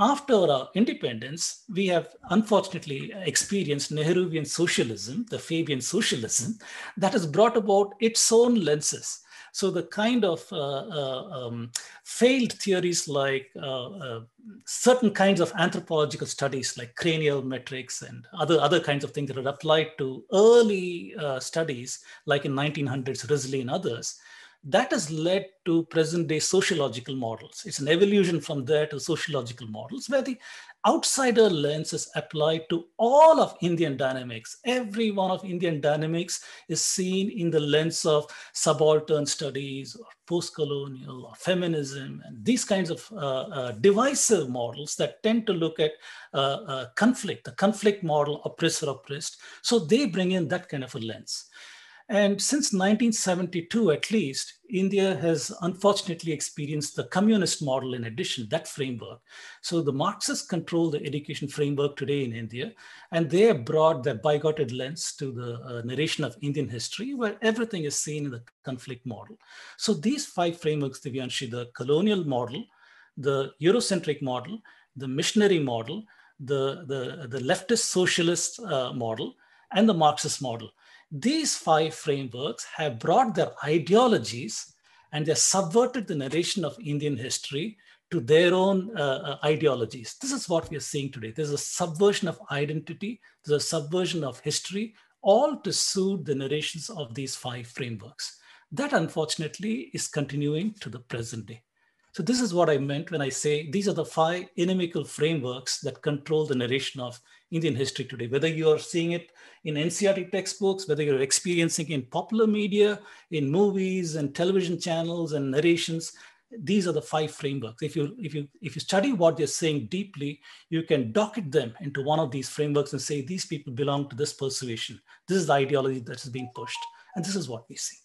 After our independence, we have unfortunately experienced Nehruvian socialism, the Fabian socialism, that has brought about its own lenses. So the kind of failed theories like certain kinds of anthropological studies like cranial metrics and other kinds of things that are applied to early studies like in 1900s, Risley and others, that has led to present day sociological models. It's an evolution from there to sociological models where the outsider lens is applied to all of Indian dynamics. Every one of Indian dynamics is seen in the lens of subaltern studies or post-colonial or feminism and these kinds of divisive models that tend to look at conflict, the conflict model, oppressor-oppressed. So they bring in that kind of a lens. And since 1972, at least, India has unfortunately experienced the communist model in addition, that framework. So the Marxists control the education framework today in India, and they have brought their bigoted lens to the narration of Indian history, where everything is seen in the conflict model. So these five frameworks, Divyanshi, the colonial model, the Eurocentric model, the missionary model, the leftist socialist model, and the Marxist model. These five frameworks have brought their ideologies and they subverted the narration of Indian history to their own ideologies. This is what we are seeing today. There's a subversion of identity, there's a subversion of history, all to suit the narrations of these five frameworks. That unfortunately is continuing to the present day. So this is what I meant when I say these are the five inimical frameworks that control the narration of Indian history today, whether you are seeing it in NCERT textbooks, whether you're experiencing it in popular media, in movies and television channels and narrations. These are the five frameworks. If you study what they're saying deeply, you can docket them into one of these frameworks and say, these people belong to this persuasion. This is the ideology that is being pushed. And this is what we see.